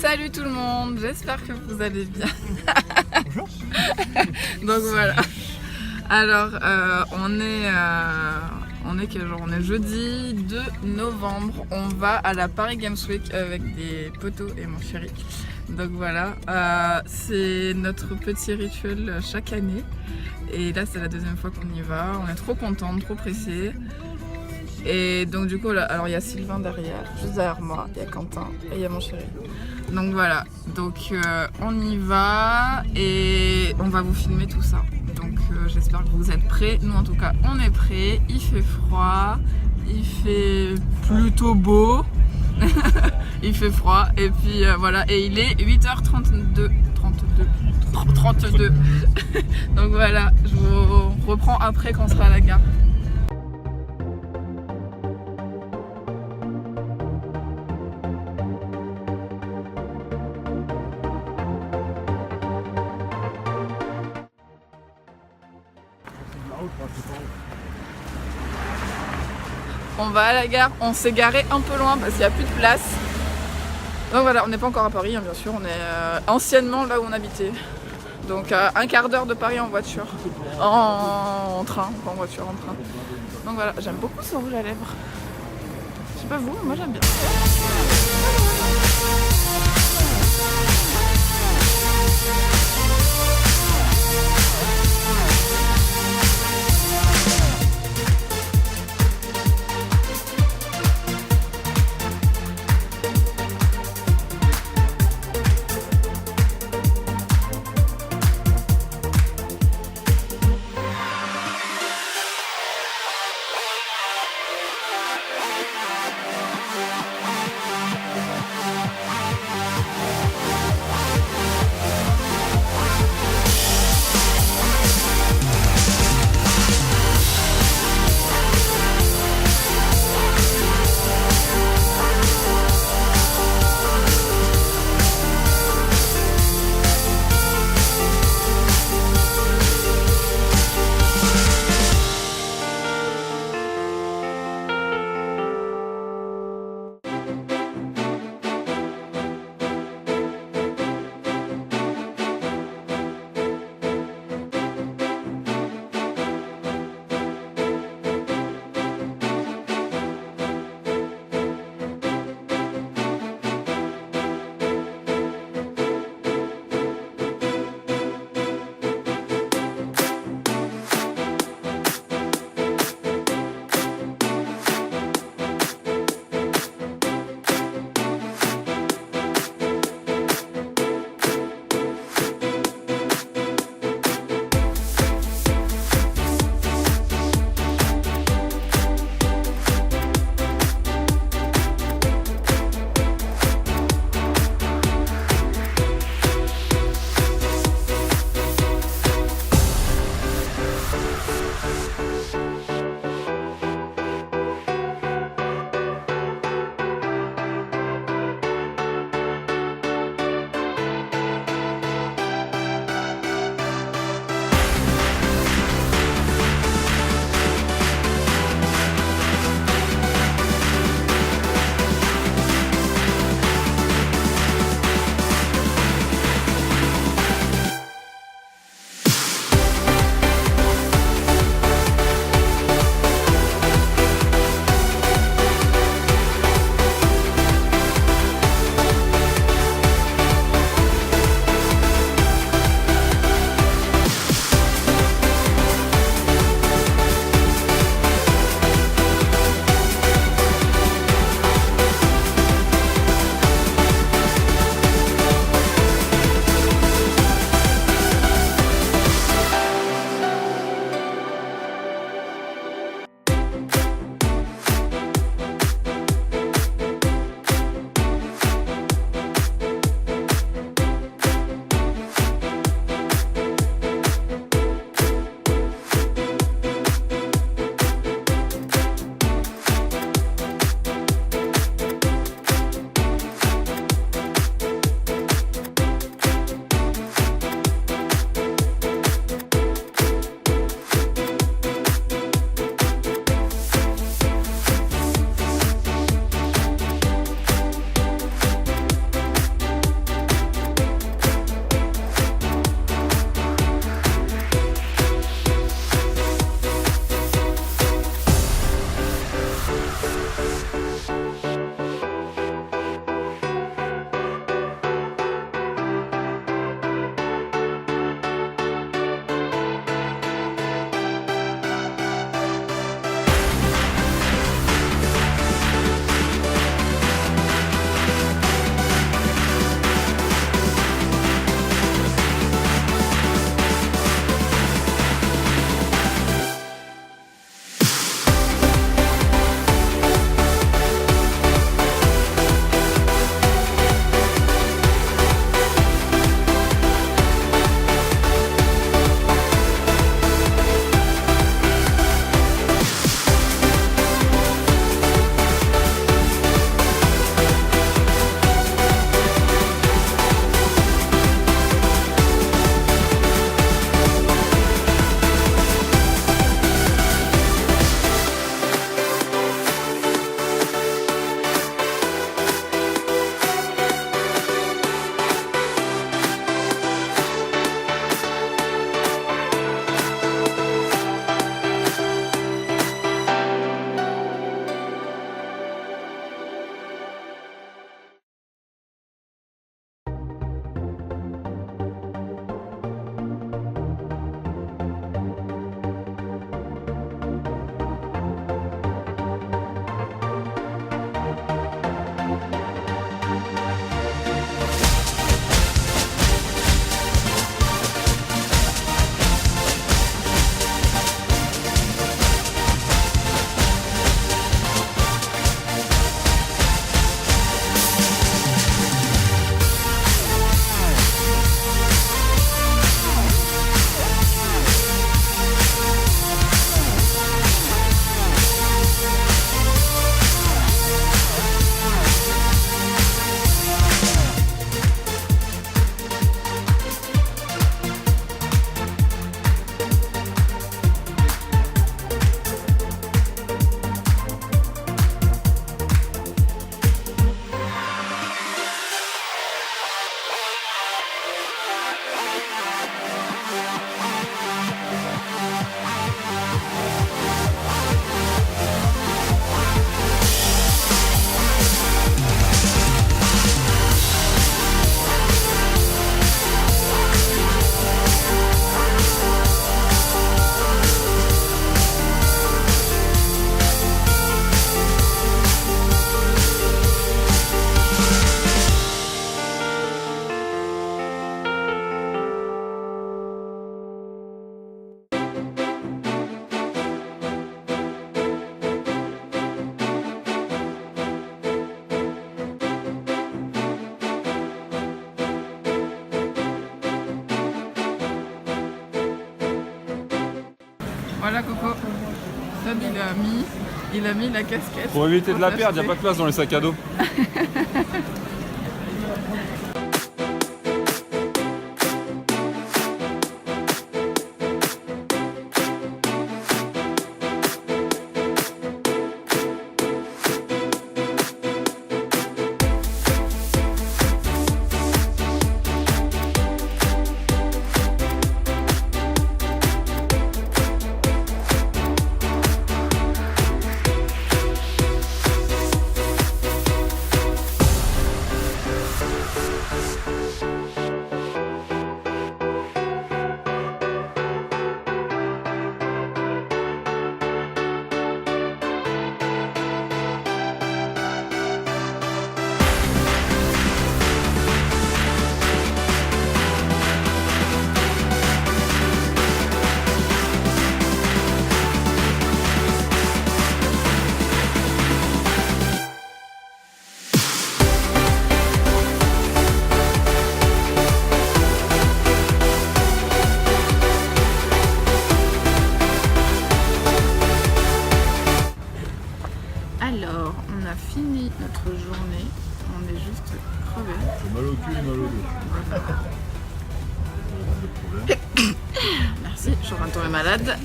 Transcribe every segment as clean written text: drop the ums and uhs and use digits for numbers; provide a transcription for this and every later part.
Salut tout le monde, j'espère que vous allez bien. Bonjour. Donc voilà. Alors on est quel jour? On est jeudi 2 novembre. On va à la Paris Games Week avec des potos et mon chéri. Donc voilà, c'est notre petit rituel chaque année. Et là c'est la deuxième fois qu'on y va. On est trop contents, trop pressés. Et donc du coup, là, alors il y a Sylvain derrière, juste derrière moi, il y a Quentin et il y a mon chéri. Donc voilà, donc on y va et on va vous filmer tout ça. Donc j'espère que vous êtes prêts. Nous en tout cas, on est prêts. Il fait froid, il fait plutôt beau, il fait froid et puis voilà. Et il est 8h32. 32. Donc voilà, je vous reprends après quand on sera à la gare. On va à la gare, on s'est garé un peu loin parce qu'il n'y a plus de place. Donc voilà, on n'est pas encore à Paris, hein, bien sûr, on est anciennement là où on habitait. Donc un quart d'heure de Paris en voiture, en train, pas en voiture, en train. Donc voilà, j'aime beaucoup ce rouge à lèvres. Je sais pas vous, moi j'aime bien. Voilà Coco. Seb il a mis la casquette. Pour éviter de la perdre, il n'y a pas de place dans les sacs à dos. Alors, on a fini notre journée, on est juste crevé. J'ai mal au cul et mal au dos. Merci, je suis en train de tomber malade.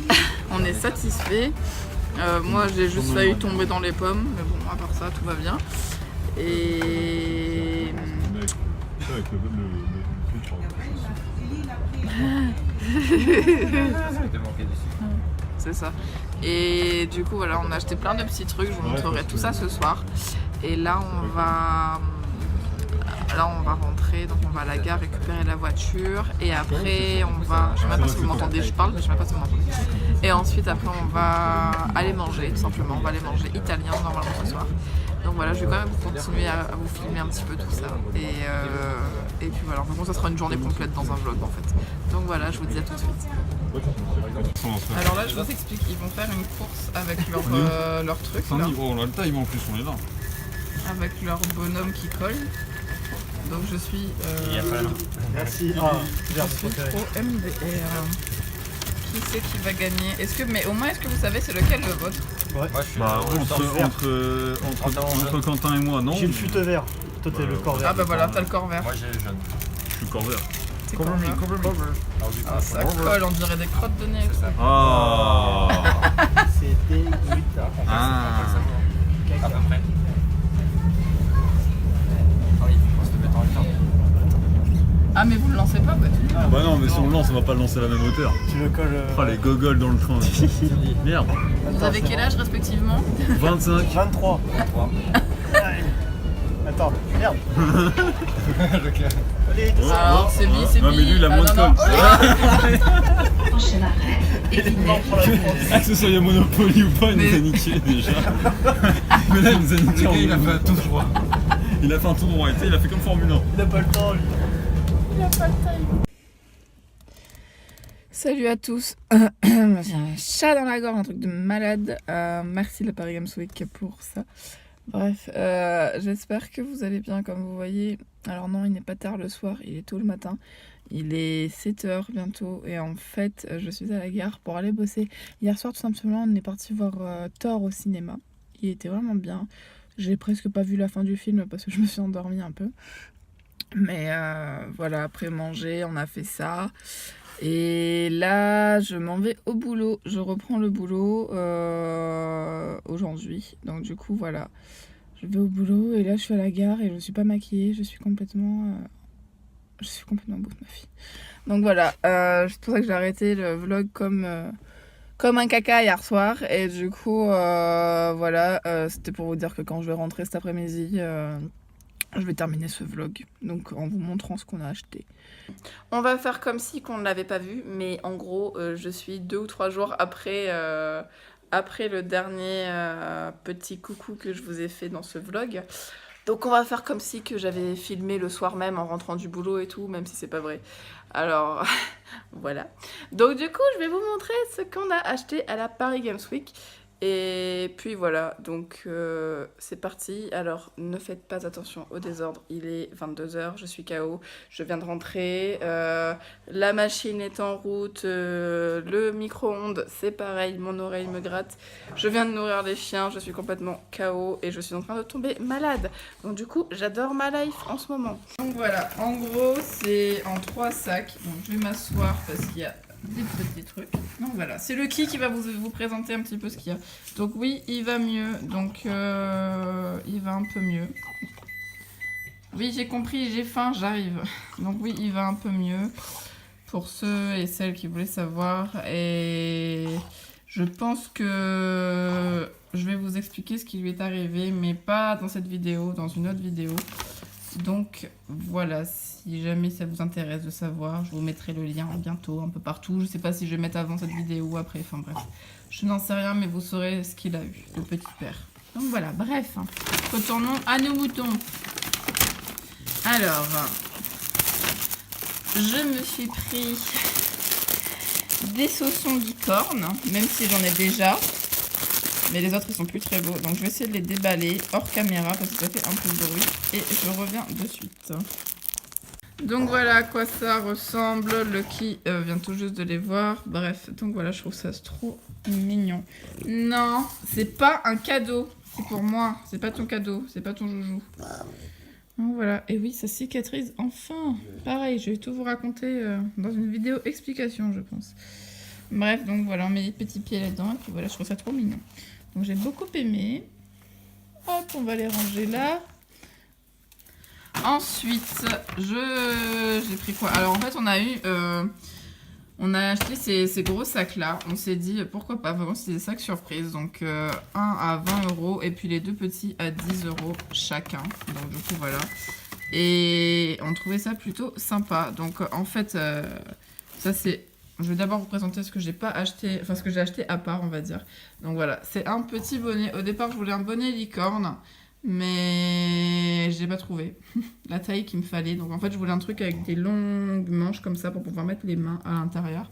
On est satisfait. Moi, j'ai juste failli tomber dans les pommes, mais bon, à part ça, tout va bien. Et... Avec C'est ça. Et du coup, voilà, on a acheté plein de petits trucs. Je vous montrerai tout ça ce soir. Et là, on va rentrer. Donc, on va à la gare récupérer la voiture. Et après, on va. Je sais même pas si vous m'entendez. Je parle, mais je sais même pas si vous m'entendez. Et ensuite, après, on va aller manger, tout simplement. On va aller manger italien normalement ce soir. Donc voilà, je vais quand même continuer à vous filmer un petit peu tout ça. Et puis voilà, donc ça sera une journée complète dans un vlog en fait. Donc voilà, je vous dis à tout de suite. Alors là, je vous explique, ils vont faire une course avec leur truc. On Là, a le time en plus, on est là. avec leur bonhomme qui colle. Donc je suis. Merci. Je suis trop MDR. Qui c'est qui va gagner? Mais au moins, est-ce que vous savez c'est lequel le vôtre? Ouais. Bah, entre Quentin et moi, non. J'ai le fut vert. Toi, t'es le corps vert. Ah bah voilà, t'as le corps vert. Moi j'ai le jaune. Je suis corps vert. C'est corps vert. Ah, ça colle, on dirait des crottes de nez. Ça. Ah. C'est dégoûtant. Ah. À peu près. Ah oui, il faut se le mettre en retard. Ah mais vous le lancez pas? Bah non, mais si on le lance, on va pas le lancer à la même hauteur. Tu le colles. Oh, les gogoles dans le train. Merde. Vous avez quel âge respectivement? 25. 23. 3. Attends, merde. Allez, Alors c'est bi, c'est bi. Non, mais lui, il a moins de non, colle. il mort pour la France. Ah, que ce soit Monopoly ou pas, il nous a niqué déjà. Mais là, il nous a niqué en Il a fait un tout droit. Il a fait un tour droit, il a fait comme Formule 1. Il a pas le temps, lui. Il a pas le time. Salut à tous. J'ai un chat dans la gorge, un truc de malade. Merci la Paris Games Week pour ça. Bref, j'espère que vous allez bien comme vous voyez. Alors non, il n'est pas tard le soir, il est tôt le matin. Il est 7h bientôt et en fait, je suis à la gare pour aller bosser. Hier soir, tout simplement, on est parti voir Thor au cinéma. Il était vraiment bien. J'ai presque pas vu la fin du film parce que je me suis endormie un peu. Mais voilà, après manger, on a fait ça. Et là, je m'en vais au boulot. Je reprends le boulot aujourd'hui. Donc du coup, voilà. Je vais au boulot et là, je suis à la gare et je suis pas maquillée. Je suis complètement au bout de ma vie. Donc voilà, c'est pour ça que j'ai arrêté le vlog comme un caca hier soir. Et du coup, voilà, c'était pour vous dire que quand je vais rentrer cet après-midi... je vais terminer ce vlog, donc en vous montrant ce qu'on a acheté. On va faire comme si qu'on ne l'avait pas vu, mais en gros, je suis 2 ou 3 jours après le dernier petit coucou que je vous ai fait dans ce vlog. Donc on va faire comme si que j'avais filmé le soir même en rentrant du boulot et tout, même si c'est pas vrai. Alors, voilà. Donc du coup, je vais vous montrer ce qu'on a acheté à la Paris Games Week. Et puis voilà, donc c'est parti. Alors ne faites pas attention au désordre, il est 22h, je suis KO, je viens de rentrer, la machine est en route, le micro-ondes c'est pareil, mon oreille me gratte, je viens de nourrir les chiens, je suis complètement KO et je suis en train de tomber malade. Donc du coup j'adore ma life en ce moment. Donc voilà, en gros c'est en 3 sacs, donc je vais m'asseoir parce qu'il y a des petits trucs. Donc voilà, c'est le qui va vous présenter un petit peu ce qu'il y a. Donc oui, il va mieux. Donc il va un peu mieux. Oui, j'ai compris, j'ai faim, j'arrive. Donc oui, il va un peu mieux. Pour ceux et celles qui voulaient savoir. Et je pense que je vais vous expliquer ce qui lui est arrivé, mais pas dans cette vidéo, dans une autre vidéo. Donc voilà, si jamais ça vous intéresse de savoir, je vous mettrai le lien bientôt, un peu partout. Je sais pas si je vais mettre avant cette vidéo ou après, enfin bref. Je n'en sais rien, mais vous saurez ce qu'il a eu, le petit père. Donc voilà, bref. Retournons à nos moutons. Alors, je me suis pris des saucissons licorne, même si j'en ai déjà. Mais les autres, ils sont plus très beaux. Donc, je vais essayer de les déballer hors caméra parce que ça fait un peu de bruit. Et je reviens de suite. Donc, voilà à quoi ça ressemble. Lucky vient tout juste de les voir. Bref, donc voilà, je trouve ça trop mignon. Non, c'est pas un cadeau. C'est pour moi. C'est pas ton cadeau. C'est pas ton joujou. Donc, voilà. Et oui, ça cicatrise enfin. Pareil, je vais tout vous raconter dans une vidéo explication, je pense. Bref, donc voilà, on met les petits pieds là-dedans. Et puis voilà, je trouve ça trop mignon. Donc j'ai beaucoup aimé. Hop, on va les ranger là. Ensuite, j'ai pris quoi? Alors en fait, on a acheté ces gros sacs là. On s'est dit pourquoi pas. Vraiment, c'est des sacs surprises. Donc un à 20 € et puis les deux petits à 10 € chacun. Donc du coup voilà. Et on trouvait ça plutôt sympa. Donc en fait, ça c'est... Je vais d'abord vous présenter ce que j'ai pas acheté, enfin ce que j'ai acheté à part, on va dire. Donc voilà, c'est un petit bonnet. Au départ, je voulais un bonnet licorne, mais je l'ai pas trouvé la taille qu'il me fallait. Donc en fait, je voulais un truc avec des longues manches comme ça pour pouvoir mettre les mains à l'intérieur.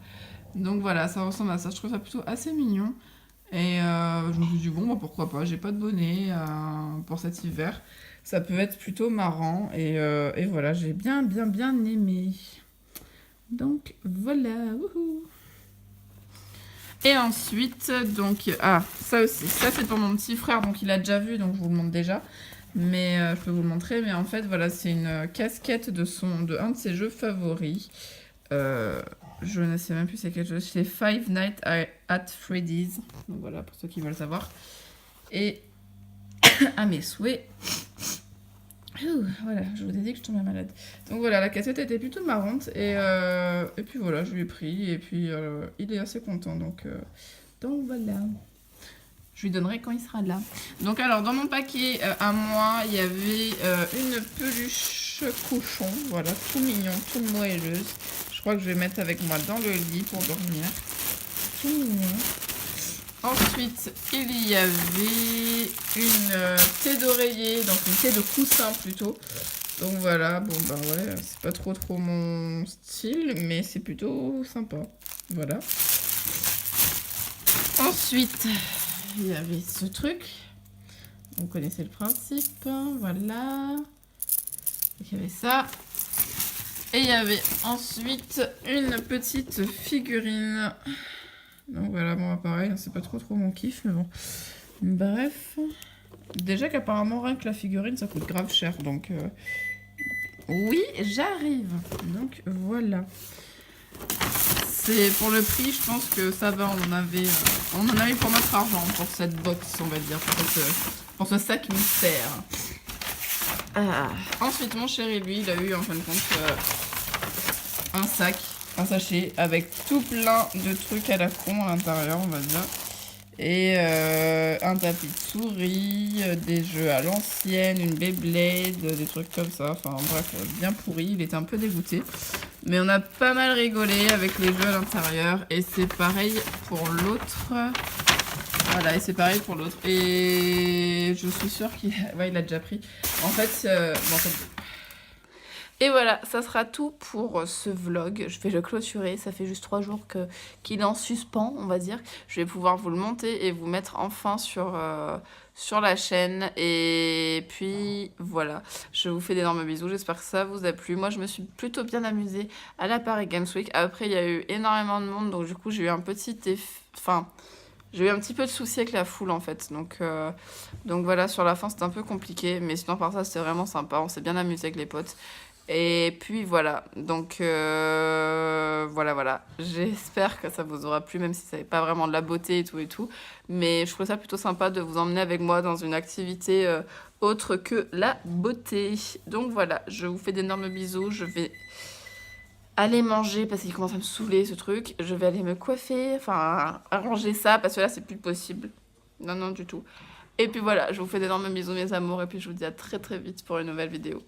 Donc voilà, ça ressemble à ça. Je trouve ça plutôt assez mignon. Et je me suis dit, bon, bah, pourquoi pas, j'ai pas de bonnet pour cet hiver. Ça peut être plutôt marrant. Et voilà, j'ai bien aimé. Donc voilà, wouhou. Et ensuite, donc, ça aussi, ça c'est pour mon petit frère, donc il a déjà vu, donc je vous le montre déjà. Mais je peux vous le montrer, mais en fait, voilà, c'est une casquette de un de ses jeux favoris. Je ne sais même plus c'est quel jeu, c'est Five Nights at Freddy's. Donc voilà, pour ceux qui veulent savoir. Et à mes souhaits... Voilà, je vous ai dit que je tombais malade. Donc voilà, la cassette était plutôt marrante et puis voilà, je lui ai pris et puis il est assez content. Donc voilà, je lui donnerai quand il sera là. Donc alors, dans mon paquet à moi, il y avait une peluche cochon, voilà, tout mignon, tout moelleuse. Je crois que je vais mettre avec moi dans le lit pour dormir. Tout mignon. Ensuite, il y avait une thé d'oreiller, donc une thé de coussin plutôt. Donc voilà, bon bah ouais, c'est pas trop mon style, mais c'est plutôt sympa. Voilà. Ensuite, il y avait ce truc. Vous connaissez le principe, voilà. Donc, il y avait ça. Et il y avait ensuite une petite figurine. Donc voilà, bon, pareil, c'est pas trop mon kiff, mais bon. Bref. Déjà qu'apparemment, rien que la figurine, ça coûte grave cher. Donc, oui, j'arrive. Donc, voilà. C'est pour le prix, je pense que ça va. On en avait pour notre argent, pour cette box, on va dire. Pour ce sac mystère. Ensuite, mon chéri, lui, il a eu, en fin de compte, un sachet avec tout plein de trucs à la con à l'intérieur, on va dire. Et un tapis de souris, des jeux à l'ancienne, une Beyblade, des trucs comme ça. Enfin bref, bien pourri. Il était un peu dégoûté. Mais on a pas mal rigolé avec les jeux à l'intérieur. Et c'est pareil pour l'autre. Voilà, et c'est pareil pour l'autre. Et je suis sûre qu'il il a déjà pris. En fait, Et voilà, ça sera tout pour ce vlog. Je vais le clôturer, ça fait juste 3 jours qu'il est en suspens, on va dire. Je vais pouvoir vous le monter et vous mettre enfin sur la chaîne. Et puis voilà, je vous fais d'énormes bisous, j'espère que ça vous a plu. Moi je me suis plutôt bien amusée à la Paris Games Week. Après il y a eu énormément de monde, donc du coup j'ai eu un petit j'ai eu un petit peu de soucis avec la foule en fait, donc voilà, sur la fin c'était un peu compliqué, mais sinon par ça c'était vraiment sympa, on s'est bien amusé avec les potes. Et puis voilà, donc voilà, j'espère que ça vous aura plu, même si ça n'est pas vraiment de la beauté et tout, mais je trouve ça plutôt sympa de vous emmener avec moi dans une activité autre que la beauté. Donc voilà, je vous fais d'énormes bisous, je vais aller manger parce qu'il commence à me saouler ce truc, je vais aller me coiffer, enfin arranger ça parce que là c'est plus possible, non du tout. Et puis voilà, je vous fais d'énormes bisous mes amours et puis je vous dis à très très vite pour une nouvelle vidéo.